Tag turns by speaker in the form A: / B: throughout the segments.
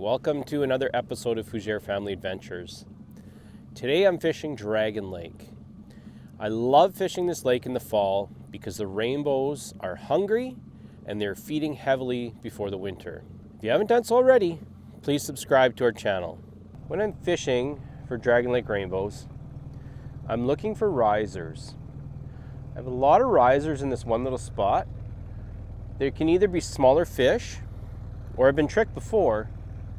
A: welcome to another episode of Fougere Family Adventures. Today I'm fishing Dragon Lake. I love fishing this lake in the fall because the rainbows are hungry and they're feeding heavily before the winter. If you haven't done so already, please subscribe to our channel. When I'm fishing for Dragon Lake rainbows, I'm looking for risers. I have a lot of risers in this one little spot. There can either be smaller fish, or I've been tricked before,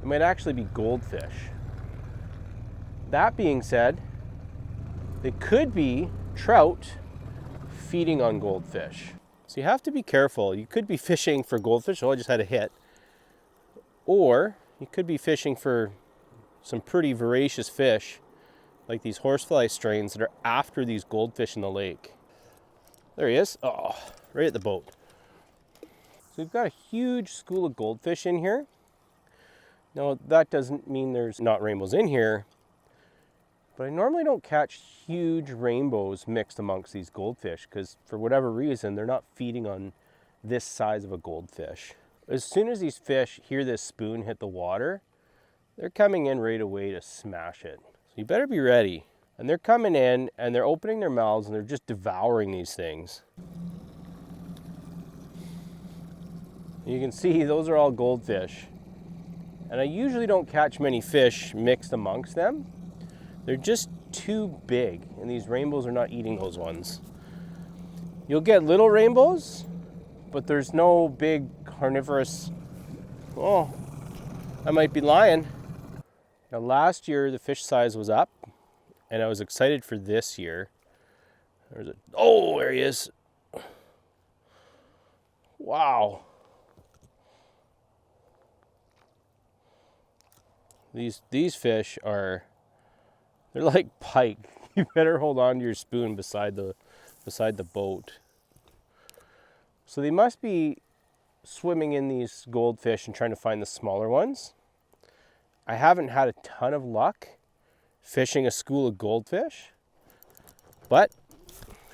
A: it might actually be goldfish. That being said, they could be trout feeding on goldfish. So you have to be careful. You could be fishing for goldfish. Oh, I just had a hit. Or you could be fishing for some pretty voracious fish, like these horsefly strains that are after these goldfish in the lake. There he is. Oh, right at the boat. So we've got a huge school of goldfish in here. Now that doesn't mean there's not rainbows in here, but I normally don't catch huge rainbows mixed amongst these goldfish because for whatever reason, they're not feeding on this size of a goldfish. As soon as these fish hear this spoon hit the water, they're coming in right away to smash it. So you better be ready. And they're coming in and they're opening their mouths and they're just devouring these things. You can see those are all goldfish. And I usually don't catch many fish mixed amongst them. They're just too big, and these rainbows are not eating those ones. You'll get little rainbows, but there's no big carnivorous, oh, I might be lying. Now last year the fish size was up, and I was excited for this year. Oh, there he is. Wow. These fish are, they're like pike. You better hold on to your spoon beside the boat. So they must be swimming in these goldfish and trying to find the smaller ones. I haven't had a ton of luck fishing a school of goldfish, but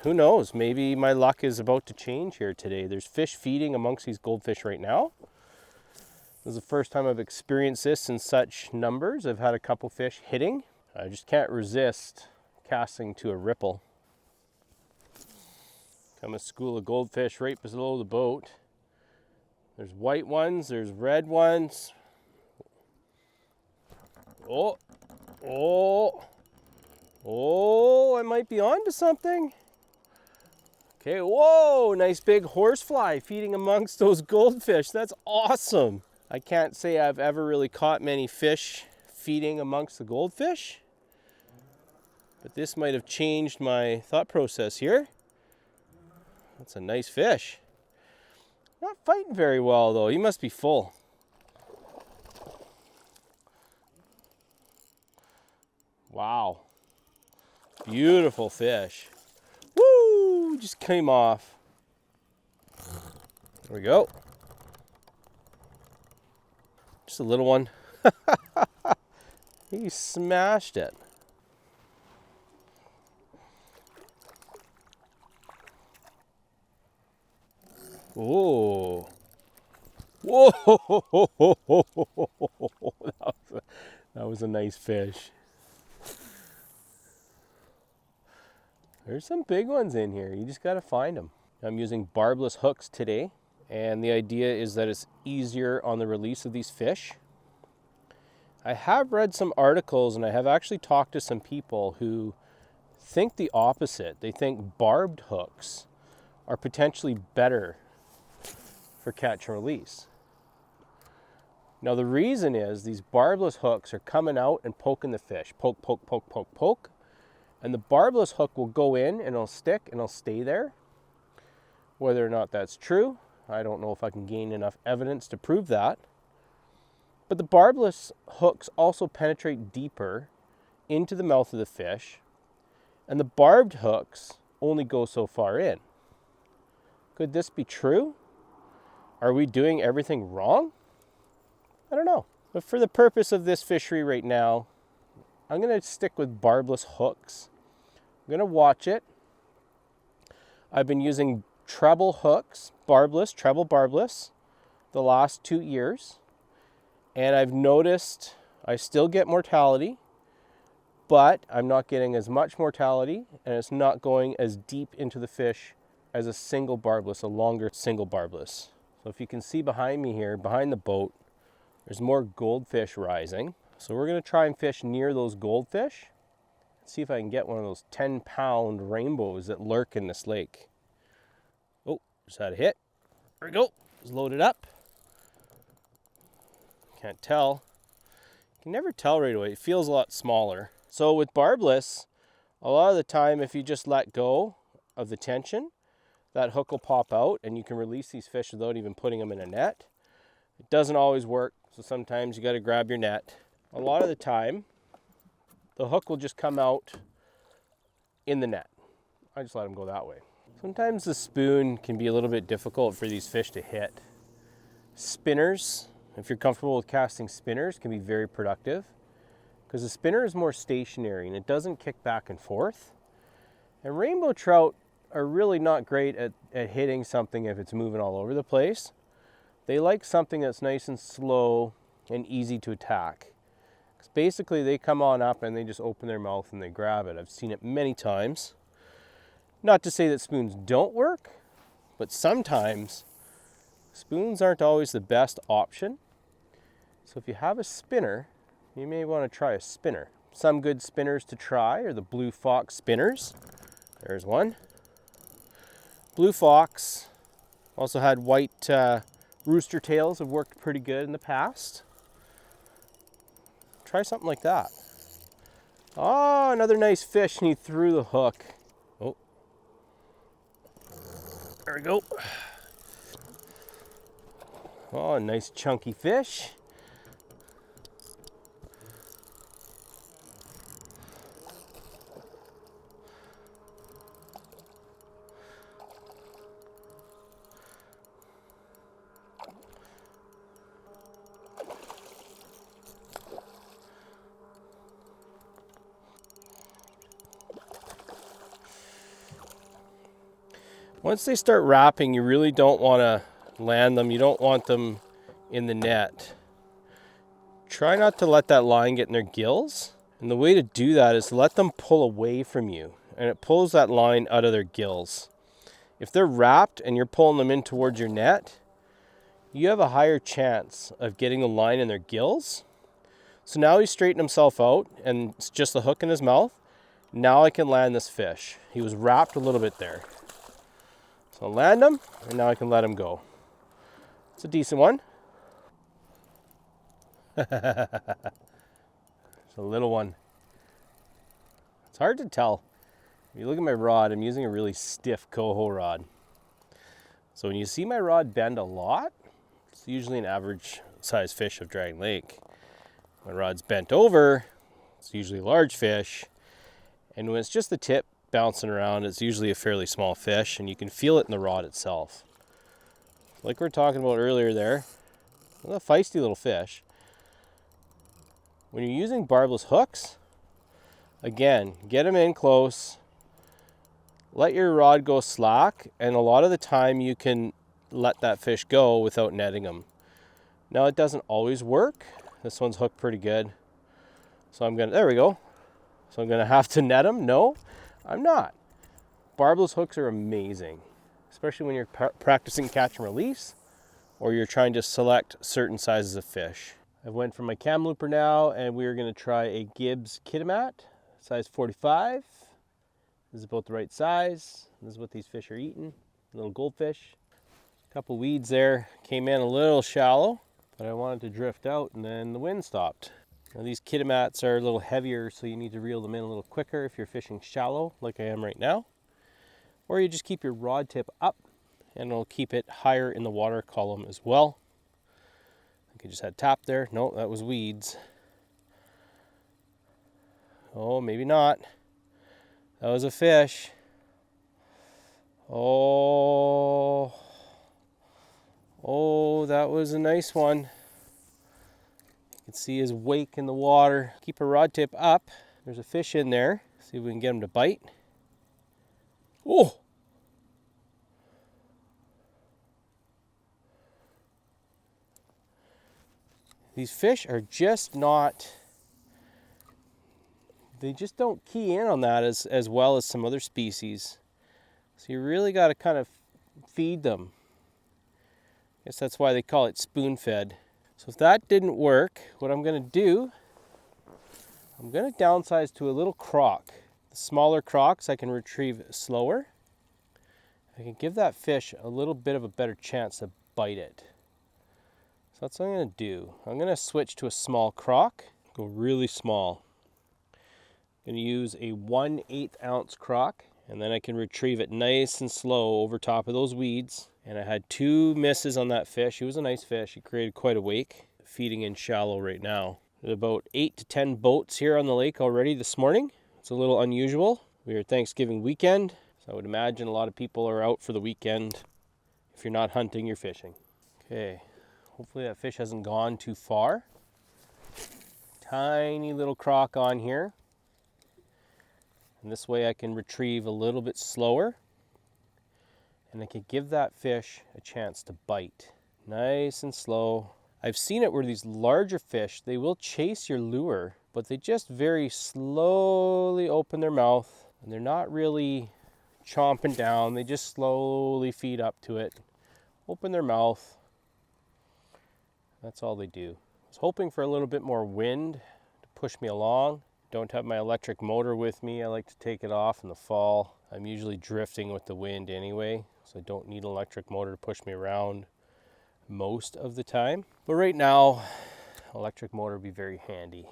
A: who knows? Maybe my luck is about to change here today. There's fish feeding amongst these goldfish right now. This is the first time I've experienced this in such numbers. I've had a couple fish hitting. I just can't resist casting to a ripple. Come a school of goldfish right below the boat. There's white ones, there's red ones. Oh, I might be onto something. Okay, whoa, nice big horsefly feeding amongst those goldfish. That's awesome. I can't say I've ever really caught many fish feeding amongst the goldfish, but this might have changed my thought process here. That's a nice fish. Not fighting very well though, he must be full. Wow, beautiful fish. Woo, just came off. There we go. Just a little one. He smashed it. Whoa. Whoa. That was a nice fish. There's some big ones in here. You just got to find them. I'm using barbless hooks today. And the idea is that it's easier on the release of these fish. I have read some articles and I have actually talked to some people who think the opposite. They think barbed hooks are potentially better for catch and release. Now the reason is these barbless hooks are coming out and poking the fish. Poke, poke, poke, poke, poke. And the barbless hook will go in and it'll stick and it'll stay there. Whether or not that's true, I don't know if I can gain enough evidence to prove that. But the barbless hooks also penetrate deeper into the mouth of the fish, and the barbed hooks only go so far in. Could this be true? Are we doing everything wrong? I don't know. But for the purpose of this fishery right now, I'm going to stick with barbless hooks. I'm going to watch it. I've been using treble hooks, barbless, treble barbless, the last 2 years. And I've noticed I still get mortality, but I'm not getting as much mortality, and it's not going as deep into the fish as a single barbless, a longer single barbless. So if you can see behind me here, behind the boat, there's more goldfish rising. So we're going to try and fish near those goldfish. See if I can get one of those 10-pound rainbows that lurk in this lake. Oh, just had a hit. There we go. It's loaded up. Can't tell. You can never tell right away. It feels a lot smaller. So with barbless, a lot of the time if you just let go of the tension, that hook will pop out and you can release these fish without even putting them in a net. It doesn't always work, so sometimes you got to grab your net. A lot of the time, the hook will just come out in the net. I just let them go that way. Sometimes the spoon can be a little bit difficult for these fish to hit. Spinners, if you're comfortable with casting spinners, can be very productive because the spinner is more stationary and it doesn't kick back and forth. And rainbow trout are really not great at hitting something if it's moving all over the place. They like something that's nice and slow and easy to attack. Because basically they come on up and they just open their mouth and they grab it. I've seen it many times. Not to say that spoons don't work, but sometimes spoons aren't always the best option. So if you have a spinner, you may want to try a spinner. Some good spinners to try are the Blue Fox spinners. There's one. Blue Fox. Also had white rooster tails, have worked pretty good in the past. Try something like that. Oh, another nice fish, and he threw the hook. Oh, there we go. Oh, a nice chunky fish. Once they start wrapping, you really don't want to land them. You don't want them in the net. Try not to let that line get in their gills. And the way to do that is to let them pull away from you. And it pulls that line out of their gills. If they're wrapped and you're pulling them in towards your net, you have a higher chance of getting the line in their gills. So now he's straightened himself out and it's just the hook in his mouth. Now I can land this fish. He was wrapped a little bit there. So I'll land him, and now I can let him go. It's a decent one. It's a little one. It's hard to tell. If you look at my rod, I'm using a really stiff coho rod. So when you see my rod bend a lot, it's usually an average size fish of Dragon Lake. My rod's bent over, it's usually a large fish. And when it's just the tip bouncing around, it's usually a fairly small fish, and you can feel it in the rod itself. Like we were talking about earlier there, a feisty little fish. When you're using barbless hooks, again, get them in close, let your rod go slack, and a lot of the time you can let that fish go without netting them. Now it doesn't always work. This one's hooked pretty good. So there we go. So I'm gonna have to net them? No, I'm not. Barbless hooks are amazing, especially when you're practicing catch and release or you're trying to select certain sizes of fish. I went for my cam looper now, and we are going to try a Gibbs Kitimat, size 45. This is about the right size. This is what these fish are eating, little goldfish. A couple weeds there, came in a little shallow, but I wanted to drift out and then the wind stopped. Now these Kitimats are a little heavier, so you need to reel them in a little quicker if you're fishing shallow like I am right now. Or you just keep your rod tip up and it'll keep it higher in the water column as well. I think I just had tap there. No, that was weeds. Oh, maybe not. That was a fish. Oh, that was a nice one. You can see his wake in the water. Keep a rod tip up. There's a fish in there. See if we can get him to bite. Oh! These fish are just not, they just don't key in on that as well as some other species. So you really got to kind of feed them. I guess that's why they call it spoon fed. So if that didn't work, what I'm going to do, I'm going to downsize to a little crock. The smaller crocks I can retrieve slower. I can give that fish a little bit of a better chance to bite it. So that's what I'm going to do. I'm going to switch to a small crock, go really small. I'm going to use a 1/8 ounce crock, and then I can retrieve it nice and slow over top of those weeds. And I had 2 misses on that fish. He was a nice fish. He created quite a wake, feeding in shallow right now. There's about 8 to 10 boats here on the lake already this morning. It's a little unusual. We are Thanksgiving weekend, so I would imagine a lot of people are out for the weekend. If you're not hunting, you're fishing. Okay. Hopefully that fish hasn't gone too far. Tiny little crock on here. And this way I can retrieve a little bit slower. And I can give that fish a chance to bite. Nice and slow. I've seen it where these larger fish, they will chase your lure, but they just very slowly open their mouth. And they're not really chomping down. They just slowly feed up to it. Open their mouth. That's all they do. I was hoping for a little bit more wind to push me along. Don't have my electric motor with me. I like to take it off in the fall. I'm usually drifting with the wind anyway, so I don't need an electric motor to push me around most of the time. But right now, electric motor would be very handy.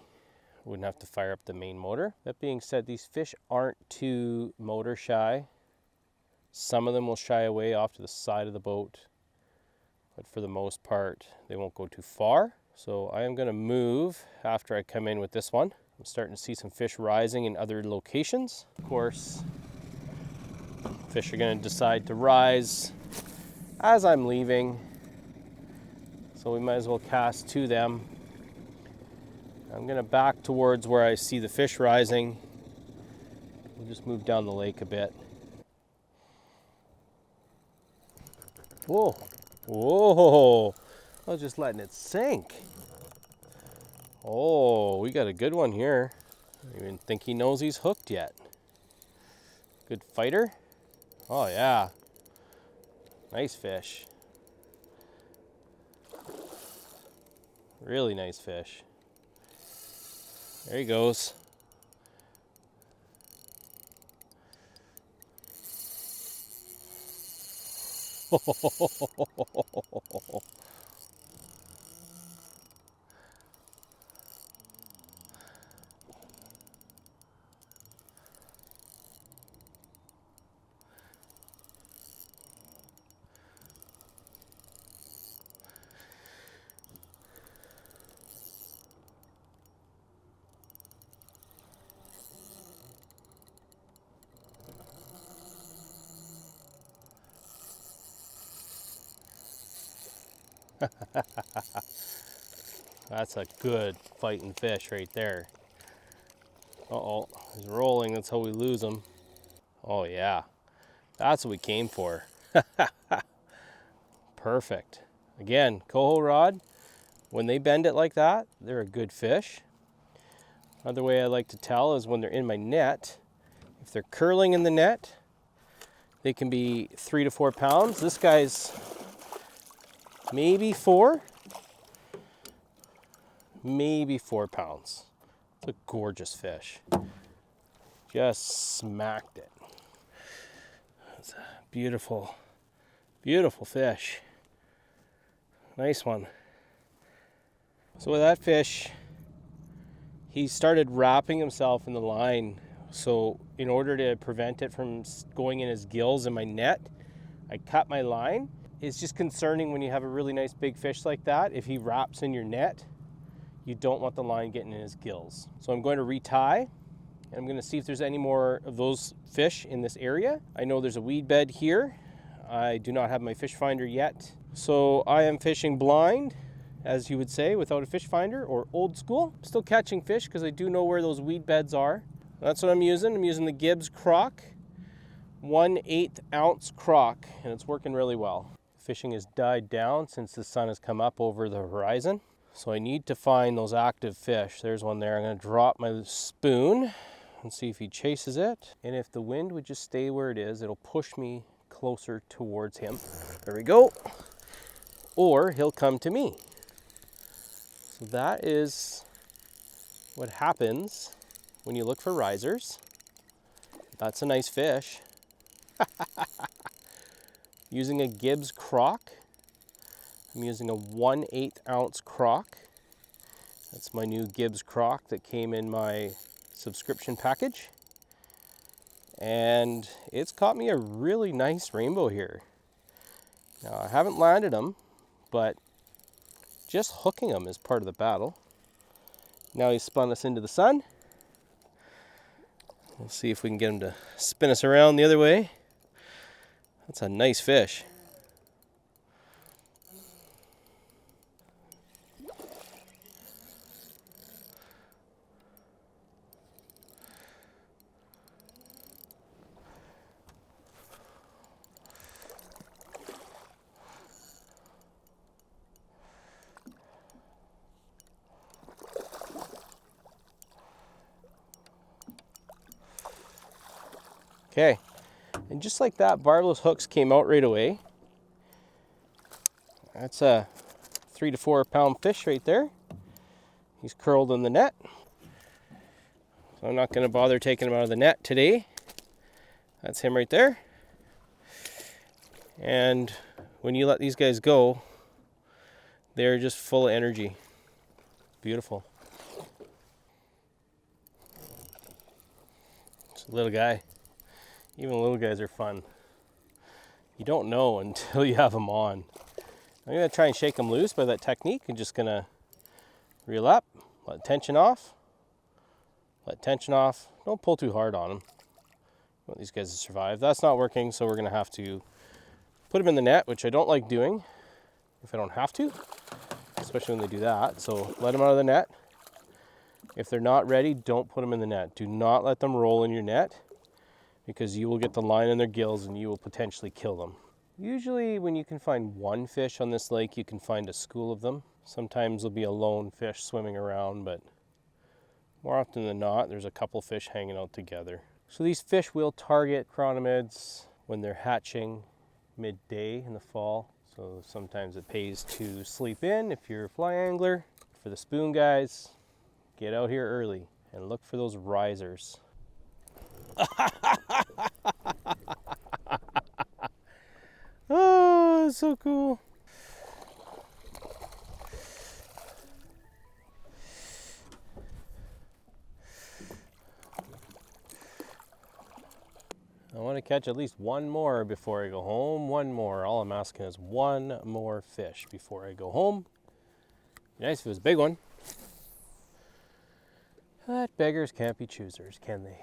A: Wouldn't have to fire up the main motor. That being said, these fish aren't too motor shy. Some of them will shy away off to the side of the boat, but for the most part, they won't go too far. So I am going to move after I come in with this one. I'm starting to see some fish rising in other locations. Of course, fish are going to decide to rise as I'm leaving. So we might as well cast to them. I'm going to back towards where I see the fish rising. We'll just move down the lake a bit. Whoa. Whoa, I was just letting it sink. Oh, we got a good one here. I don't even think he knows he's hooked yet. Good fighter. Oh yeah, nice fish. Really nice fish. There he goes. That's a good fighting fish right there. Uh-oh, he's rolling. That's how we lose him. Oh yeah, that's what we came for. Perfect. Again, coho rod, when they bend it like that, they're a good fish. Another way I like to tell is when they're in my net. If they're curling in the net, they can be 3 to 4 pounds. This guy's maybe 4. Maybe 4 pounds. It's a gorgeous fish. Just smacked it. It's a beautiful, beautiful fish. Nice one. So with that fish, he started wrapping himself in the line. So in order to prevent it from going in his gills in my net, I cut my line. It's just concerning when you have a really nice big fish like that. If he wraps in your net, you don't want the line getting in his gills. So I'm going to retie, and I'm going to see if there's any more of those fish in this area. I know there's a weed bed here. I do not have my fish finder yet. So I am fishing blind, as you would say, without a fish finder, or old school. Still catching fish because I do know where those weed beds are. That's what I'm using. I'm using the Gibbs crock, 1/8 ounce crock, and it's working really well. Fishing has died down since the sun has come up over the horizon. So I need to find those active fish. There's one there. I'm going to drop my spoon and see if he chases it. And if the wind would just stay where it is, it'll push me closer towards him. There we go. Or he'll come to me. So that is what happens when you look for risers. That's a nice fish. Using a Gibbs crock. I'm using a 1/8 ounce crock. That's my new Gibbs crock that came in my subscription package. And it's caught me a really nice rainbow here. Now I haven't landed them, but just hooking them is part of the battle. Now he's spun us into the sun. We'll see if we can get him to spin us around the other way. That's a nice fish. Okay, and just like that, barbless hooks came out right away. That's a 3 to 4 pound fish right there. He's curled in the net. So I'm not going to bother taking him out of the net today. That's him right there. And when you let these guys go, they're just full of energy. Beautiful. It's a little guy. Even little guys are fun. You don't know until you have them on. I'm gonna try and shake them loose by that technique. I'm just gonna reel up, let tension off, let tension off. Don't pull too hard on them. You want these guys to survive. That's not working, so we're gonna have to put them in the net, which I don't like doing if I don't have to, especially when they do that. So let them out of the net. If they're not ready, don't put them in the net. Do not let them roll in your net, because you will get the line in their gills and you will potentially kill them. Usually when you can find one fish on this lake, you can find a school of them. Sometimes there'll be a lone fish swimming around, but more often than not, there's a couple fish hanging out together. So these fish will target chironomids when they're hatching midday in the fall. So sometimes it pays to sleep in if you're a fly angler. For the spoon guys, get out here early and look for those risers. Oh, that's so cool. I want to catch at least one more before I go home. One more. All I'm asking is one more fish before I go home. Be nice if it was a big one. But beggars can't be choosers, can they?